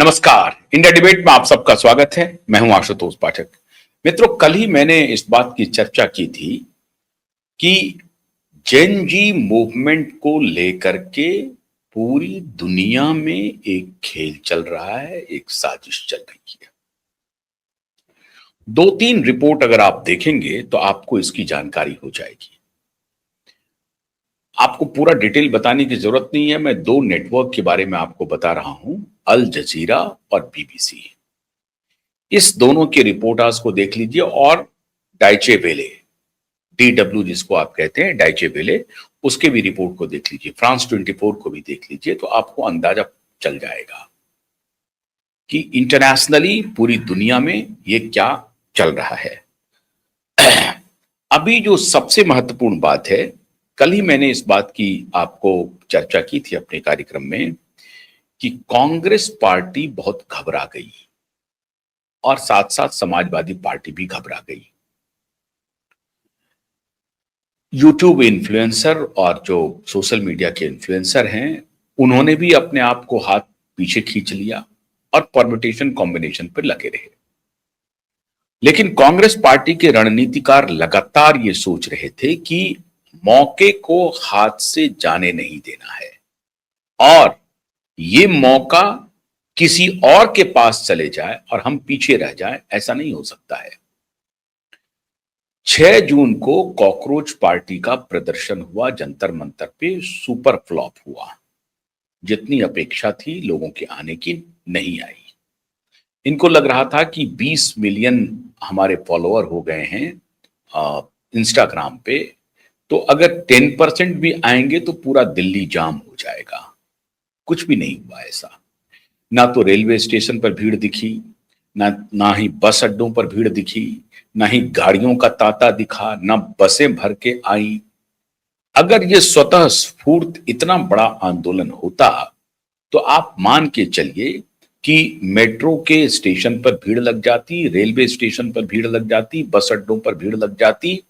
नमस्कार। India debate में आप सबका स्वागत है। मैं हूं आशुतोष पाठक। मित्रों, कल ही मैंने इस बात की चर्चा की थी कि जेन जी मूवमेंट को लेकर के पूरी दुनिया में एक खेल चल रहा है, एक साजिश चल रही है। दो तीन रिपोर्ट अगर आप देखेंगे तो आपको इसकी जानकारी हो जाएगी। आपको पूरा डिटेल बताने की जरूरत नहीं है। मैं दो नेटवर्क के बारे में आपको बता रहा हूं, अल जजीरा और बीबीसी। इस दोनों के रिपोर्टर्स को देख लीजिए और डाइचे वेले, DW जिसको आप कहते हैं, डाइचे वेले, उसके भी रिपोर्ट को देख लीजिए। फ्रांस 24 को भी देख लीजिए तो आपको अंदाजा चल जाएगा कि इंटरनेशनली पूरी दुनिया में ये क्या चल रहा है। अभी जो सबसे महत्वपूर्ण बात है, कल ही मैंने इस बात की आपको चर्चा की थी अपने कार्यक्रम में कि कांग्रेस पार्टी बहुत घबरा गई और साथ साथ समाजवादी पार्टी भी घबरा गई। यूट्यूब इन्फ्लुएंसर और जो सोशल मीडिया के इन्फ्लुएंसर हैं, उन्होंने भी अपने आप को हाथ पीछे खींच लिया और परम्यूटेशन कॉम्बिनेशन पर लगे रहे। लेकिन कांग्रेस पार्टी के रणनीतिकार लगातार ये सोच रहे थे कि मौके को हाथ से जाने नहीं देना है और ये मौका किसी और के पास चले जाए और हम पीछे रह जाएं, ऐसा नहीं हो सकता है। 6 जून को कॉकरोच पार्टी का प्रदर्शन हुआ जंतर मंतर पे, सुपर फ्लॉप हुआ। जितनी अपेक्षा थी लोगों के आने की नहीं आई। इनको लग रहा था कि 20 मिलियन हमारे फॉलोअर हो गए हैं इंस्टाग्राम पे, तो अगर 10% भी आएंगे तो पूरा दिल्ली जाम हो जाएगा। कुछ भी नहीं हुआ ऐसा। ना तो रेलवे स्टेशन पर भीड़ दिखी, ना ही बस अड्डों पर भीड़ दिखी, ना ही गाड़ियों का तांता दिखा, ना बसें भर के आई। अगर ये स्वतः स्फूर्त इतना बड़ा आंदोलन होता तो आप मान के चलिए कि मेट्रो के स्टेशन पर भीड़ लग जाती, रेलवे स्टेशन पर भीड़ लग जाती, बस अड्डों पर भीड़ लग जाती।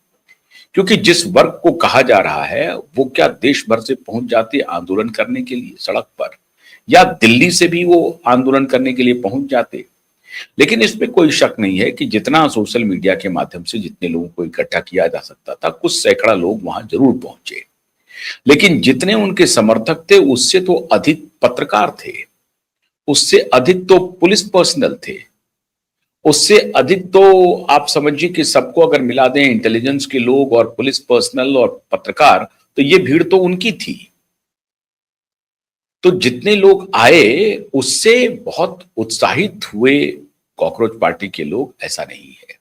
क्योंकि जिस वर्ग को कहा जा रहा है वो क्या देश भर से पहुंच जाते आंदोलन करने के लिए सड़क पर, या दिल्ली से भी वो आंदोलन करने के लिए पहुंच जाते। लेकिन इसमें कोई शक नहीं है कि जितना सोशल मीडिया के माध्यम से जितने लोगों को इकट्ठा किया जा सकता था, कुछ सैकड़ा लोग वहां जरूर पहुंचे। लेकिन जितने उनके समर्थक थे उससे तो अधिक पत्रकार थे, उससे अधिक तो पुलिस पर्सनल थे, उससे अधिक तो आप समझिए कि सबको अगर मिला दें, इंटेलिजेंस के लोग और पुलिस पर्सनल और पत्रकार, तो ये भीड़ तो उनकी थी। तो जितने लोग आए उससे बहुत उत्साहित हुए कॉकरोच पार्टी के लोग, ऐसा नहीं है।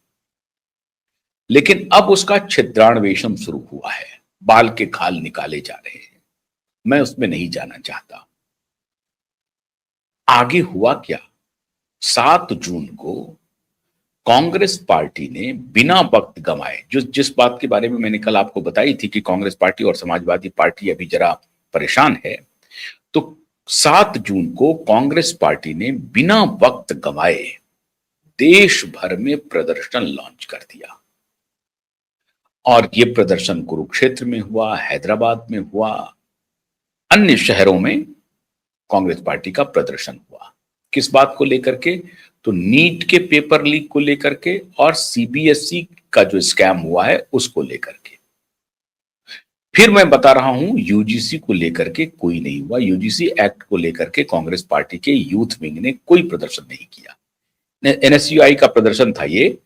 लेकिन अब उसका छिद्रान्वेषण शुरू हुआ है, बाल के खाल निकाले जा रहे हैं। मैं उसमें नहीं जाना चाहता। आगे हुआ क्या? 7 जून को कांग्रेस पार्टी ने बिना वक्त गंवाए, जिस बात के बारे में मैंने कल आपको बताई थी कि कांग्रेस पार्टी और समाजवादी पार्टी अभी जरा परेशान है, तो 7 जून को कांग्रेस पार्टी ने बिना वक्त गंवाए देश भर में प्रदर्शन लॉन्च कर दिया। और यह प्रदर्शन कुरुक्षेत्र में हुआ, हैदराबाद में हुआ, अन्य शहरों में कांग्रेस पार्टी का प्रदर्शन हुआ। किस बात को लेकर के? तो नीट के पेपर लीक को लेकर के और सीबीएसई का जो स्कैम हुआ है उसको लेकर के। फिर मैं बता रहा हूं, यूजीसी को लेकर के कोई नहीं हुआ। यूजीसी एक्ट को लेकर के कांग्रेस पार्टी के यूथ विंग ने कोई प्रदर्शन नहीं किया। एनएसयूआई का प्रदर्शन था, ये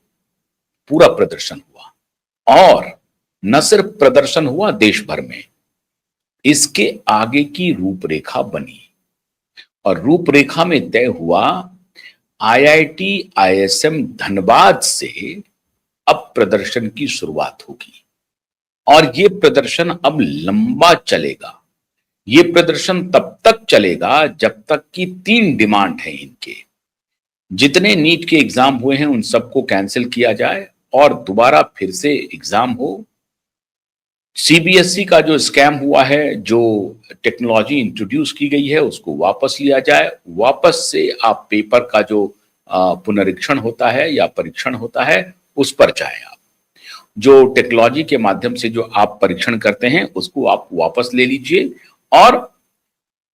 पूरा प्रदर्शन हुआ। और न सिर्फ प्रदर्शन हुआ देश भर में, इसके आगे की रूपरेखा बनी और रूपरेखा में तय हुआ आईआईटी आईएसएम धनबाद से अब प्रदर्शन की शुरुआत होगी। और ये प्रदर्शन अब लंबा चलेगा। ये प्रदर्शन तब तक चलेगा जब तक कि 3 डिमांड है इनके। जितने नीट के एग्जाम हुए हैं उन सबको कैंसिल किया जाए और दोबारा फिर से एग्जाम हो। सीबीएसई का जो स्कैम हुआ है, जो टेक्नोलॉजी इंट्रोड्यूस की गई है, उसको वापस लिया जाए। वापस से आप पेपर का जो पुनरीक्षण होता है या परीक्षण होता है उस पर जाएं। आप जो टेक्नोलॉजी के माध्यम से जो आप परीक्षण करते हैं उसको आप वापस ले लीजिए और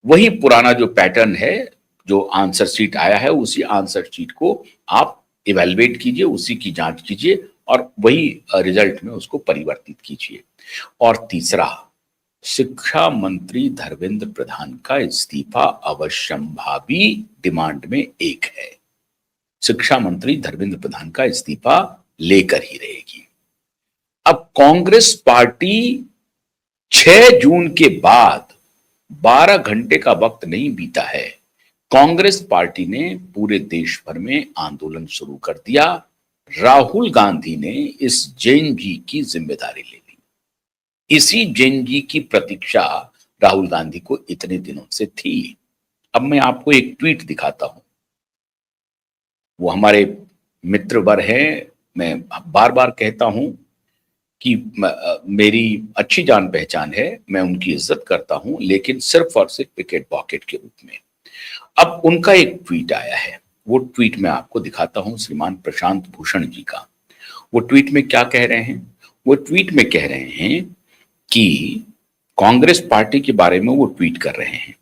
वही पुराना जो पैटर्न है, जो आंसर शीट आया है उसी आंसर शीट को आप इवेलुएट कीजिए, उसी की जांच कीजिए और वही रिजल्ट में उसको परिवर्तित कीजिए। और तीसरा, शिक्षा मंत्री धर्मेंद्र प्रधान का इस्तीफा अवश्यंभावी डिमांड में एक है। शिक्षा मंत्री धर्मेंद्र प्रधान का इस्तीफा लेकर ही रहेगी। अब कांग्रेस पार्टी 6 जून के बाद 12 घंटे का वक्त नहीं बीता है, कांग्रेस पार्टी ने पूरे देश भर में आंदोलन शुरू कर दिया। राहुल गांधी ने इस जेएनजी की जिम्मेदारी ले ली। इसी जेएनजी की प्रतीक्षा राहुल गांधी को इतने दिनों से थी। अब मैं आपको एक ट्वीट दिखाता हूं। वो हमारे मित्रवर हैं। मैं बार बार कहता हूं कि मेरी अच्छी जान पहचान है, मैं उनकी इज्जत करता हूं, लेकिन सिर्फ और सिर्फ पिकेट पॉकेट के रूप में। अब उनका एक ट्वीट आया है, वो ट्वीट मैं आपको दिखाता हूं, श्रीमान प्रशांत भूषण जी का। वो ट्वीट में क्या कह रहे हैं? वो ट्वीट में कह रहे हैं कि कांग्रेस पार्टी के बारे में वो ट्वीट कर रहे हैं।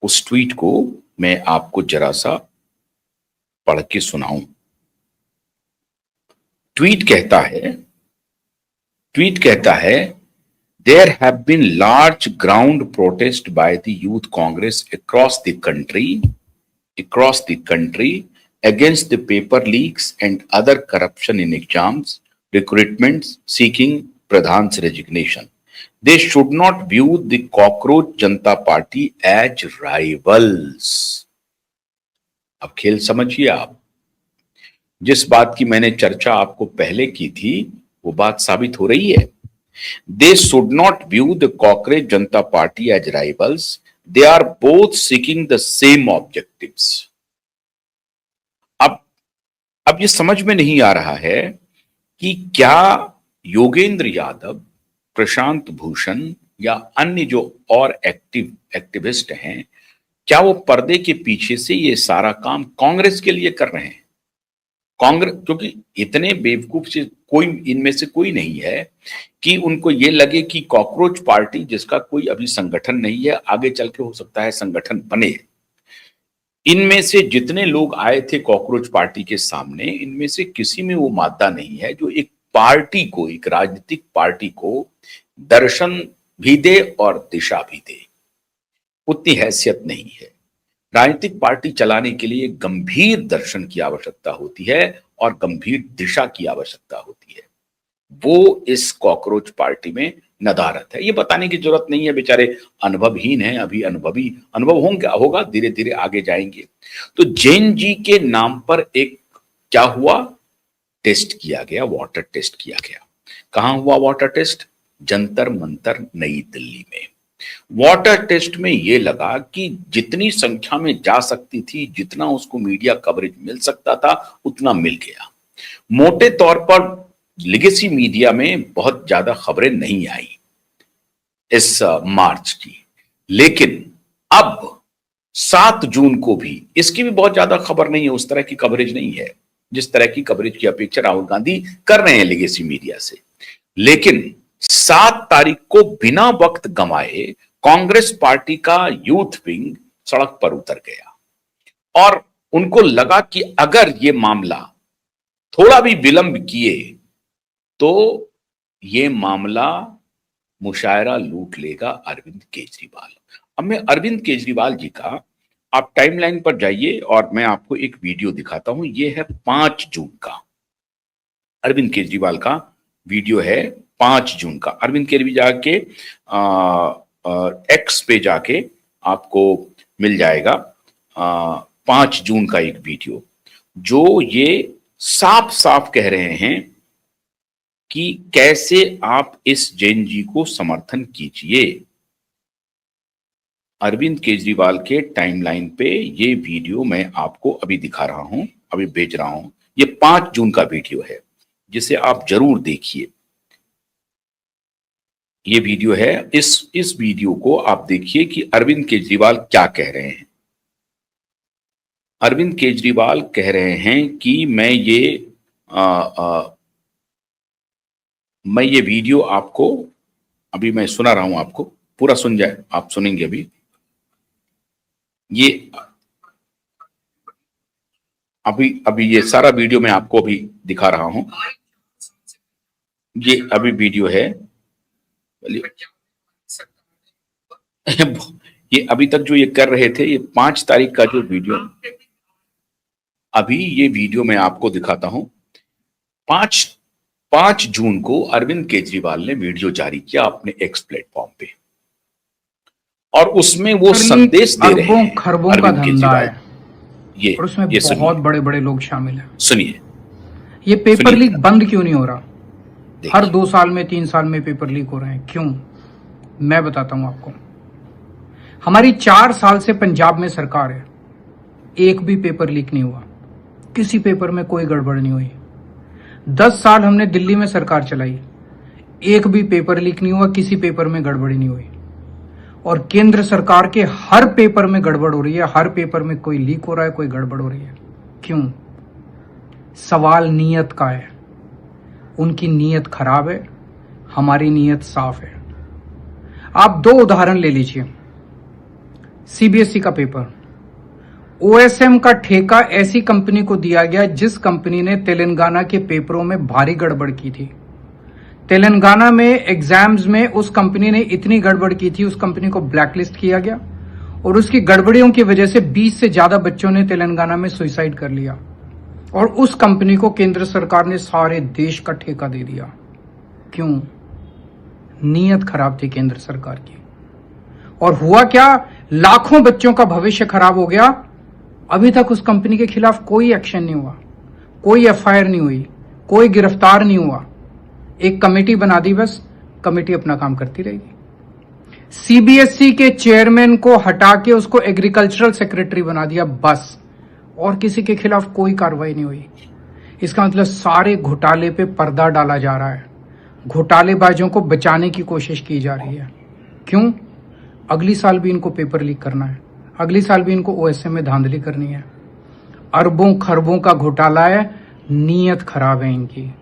उस ट्वीट को मैं आपको जरा सा पढ़ के सुनाऊं। ट्वीट कहता है, there have been large ground protests by the youth congress across the country against the paper leaks and other corruption in exams recruitments seeking Pradhan's resignation. They should not view the cockroach Janata Party as rivals. अब खेल समझिए आप। जिस बात की मैंने चर्चा आपको पहले की थी वो बात साबित हो रही है। They should not view the cockroach Janata Party as rivals. They are both seeking the same objectives. अब ये समझ में नहीं आ रहा है कि क्या योगेंद्र यादव, प्रशांत भूषण या अन्य जो और एक्टिविस्ट हैं, क्या वो पर्दे के पीछे से ये सारा काम कांग्रेस के लिए कर रहे हैं? कांग्रेस, क्योंकि इतने बेवकूफ से कोई इनमें से कोई नहीं है कि उनको ये लगे कि कॉकरोच पार्टी, जिसका कोई अभी संगठन नहीं है, आगे चल के हो सकता है संगठन बने। इनमें से जितने लोग आए थे कॉकरोच पार्टी के सामने, इनमें से किसी में वो मादा नहीं है जो एक पार्टी को, एक राजनीतिक पार्टी को दर्शन भी दे और दिशा भी दे। उतनी हैसियत नहीं है। राजनीतिक पार्टी चलाने के लिए गंभीर दर्शन की आवश्यकता होती है और गंभीर दिशा की आवश्यकता होती है। वो इस कॉकरोच पार्टी में नदारत है। ये बताने की जरूरत नहीं है, बेचारे अनुभवहीन हैं, अभी अनुभव होगा, धीरे धीरे आगे जाएंगे। तो जैन जी के नाम पर एक क्या हुआ, टेस्ट किया गया, वाटर टेस्ट किया गया। कहां हुआ वाटर टेस्ट? जंतर मंतर नई दिल्ली में। वाटर टेस्ट में यह लगा कि जितनी संख्या में जा सकती थी, जितना उसको मीडिया कवरेज मिल सकता था, उतना मिल गया। मोटे तौर पर लिगेसी मीडिया में बहुत ज्यादा खबरें नहीं आई इस मार्च की, लेकिन अब 7 जून को भी इसकी भी बहुत ज्यादा खबर नहीं है, उस तरह की कवरेज नहीं है जिस तरह की कवरेज की अपेक्षा राहुल गांधी कर रहे हैं लिगेसी मीडिया से। लेकिन 7 तारीख को बिना वक्त गंवाए कांग्रेस पार्टी का यूथ विंग सड़क पर उतर गया और उनको लगा कि अगर ये मामला थोड़ा भी विलंब किए तो ये मामला मुशायरा लूट लेगा अरविंद केजरीवाल। अब मैं अरविंद केजरीवाल जी का, आप टाइमलाइन पर जाइए और मैं आपको एक वीडियो दिखाता हूं। ये है 5 जून का अरविंद केजरीवाल का वीडियो है। 5 जून का अरविंद केजरीवाल के एक्स पे जाके आपको मिल जाएगा। 5 जून का एक वीडियो जो ये साफ साफ कह रहे हैं कि कैसे आप इस जैन जी को समर्थन कीजिए। अरविंद केजरीवाल के टाइमलाइन पे ये वीडियो मैं आपको अभी दिखा रहा हूं, अभी भेज रहा हूं। ये 5 जून का वीडियो है जिसे आप जरूर देखिए। ये वीडियो है, इस वीडियो को आप देखिए कि अरविंद केजरीवाल क्या कह रहे हैं। अरविंद केजरीवाल कह रहे हैं कि मैं ये वीडियो आपको अभी मैं सुना रहा हूं, आपको पूरा सुन जाए, आप सुनेंगे अभी। ये अभी अभी ये सारा वीडियो मैं आपको अभी दिखा रहा हूं। ये अभी वीडियो है। ये अभी तक जो ये कर रहे थे, ये 5 तारीख का जो वीडियो, अभी ये वीडियो मैं आपको दिखाता हूं। 5 जून को अरविंद केजरीवाल ने वीडियो जारी किया अपने एक्स प्लेटफॉर्म पे, और उसमें वो संदेश दे रहे हैं खरबों का धंधा है ये, और उसमें ये बहुत बड़े बड़े लोग शामिल हैं। सुनिए, ये पेपर लीक बंद क्यों नहीं हो रहा? हर 2 साल में 3 साल में पेपर लीक हो रहे हैं, क्यों? मैं बताता हूं आपको। हमारी 4 साल से पंजाब में सरकार है, एक भी पेपर लीक नहीं हुआ, किसी पेपर में कोई गड़बड़ नहीं हुई। 10 साल हमने दिल्ली में सरकार चलाई, एक भी पेपर लीक नहीं हुआ, किसी पेपर में गड़बड़ी नहीं हुई। और केंद्र सरकार के हर पेपर में गड़बड़ हो रही है, हर पेपर में कोई लीक हो रहा है, कोई गड़बड़ हो रही है। क्यों? सवाल नीयत का है। उनकी नीयत खराब है, हमारी नीयत साफ है। आप 2 उदाहरण ले लीजिए। सीबीएसई का पेपर, ओएसएम का ठेका ऐसी कंपनी को दिया गया जिस कंपनी ने तेलंगाना के पेपरों में भारी गड़बड़ की थी। तेलंगाना में एग्जाम्स में उस कंपनी ने इतनी गड़बड़ की थी, उस कंपनी को ब्लैकलिस्ट किया गया और उसकी गड़बड़ियों की वजह से 20 से ज्यादा बच्चों ने तेलंगाना में सुसाइड कर लिया, और उस कंपनी को केंद्र सरकार ने सारे देश का ठेका दे दिया। क्यों? नीयत खराब थी केंद्र सरकार की। और हुआ क्या? लाखों बच्चों का भविष्य खराब हो गया। अभी तक उस कंपनी के खिलाफ कोई एक्शन नहीं हुआ, कोई एफआईआर नहीं हुई, कोई गिरफ्तार नहीं हुआ। एक कमेटी बना दी, बस कमेटी अपना काम करती रहेगी। सीबीएसई के चेयरमैन को हटा के उसको एग्रीकल्चरल सेक्रेटरी बना दिया, बस, और किसी के खिलाफ कोई कार्रवाई नहीं हुई। इसका मतलब सारे घोटाले पे पर्दा डाला जा रहा है, घोटालेबाजों को बचाने की कोशिश की जा रही है। क्यों? अगली साल भी इनको पेपर लीक करना है, अगली साल भी इनको ओएसएम में धांधली करनी है। अरबों खरबों का घोटाला है, नीयत खराब है इनकी।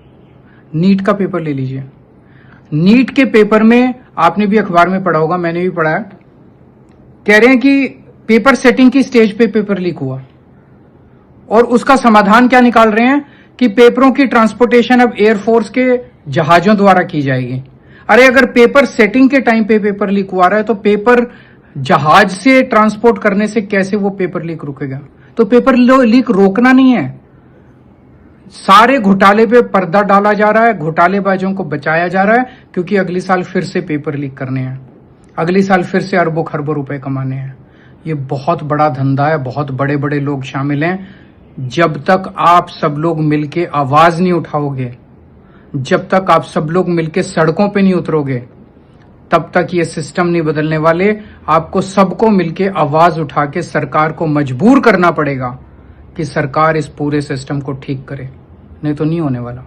नीट का पेपर ले लीजिए। नीट के पेपर में आपने भी अखबार में पढ़ा होगा, मैंने भी पढ़ा है, कह रहे हैं कि पेपर सेटिंग की स्टेज पे पेपर लीक हुआ, और उसका समाधान क्या निकाल रहे हैं कि पेपरों की ट्रांसपोर्टेशन अब एयरफोर्स के जहाजों द्वारा की जाएगी। अरे अगर पेपर सेटिंग के टाइम पे पेपर लीक हुआ रहा है तो पेपर जहाज से ट्रांसपोर्ट करने से कैसे वो पेपर लीक रुकेगा? तो पेपर लीक रोकना नहीं है। सारे घोटाले पे पर्दा डाला जा रहा है, घोटालेबाजों को बचाया जा रहा है, क्योंकि अगली साल फिर से पेपर लीक करने हैं, अगली साल फिर से अरबों खरबों रुपए कमाने हैं। ये बहुत बड़ा धंधा है, बहुत बड़े बड़े लोग शामिल हैं। जब तक आप सब लोग मिलके आवाज नहीं उठाओगे, जब तक आप सब लोग मिलके सड़कों पे नहीं उतरोगे, तब तक ये सिस्टम नहीं बदलने वाले। आपको सबको मिलके आवाज उठा के सरकार को मजबूर करना पड़ेगा कि सरकार इस पूरे सिस्टम को ठीक करे, नहीं तो नहीं होने वाला।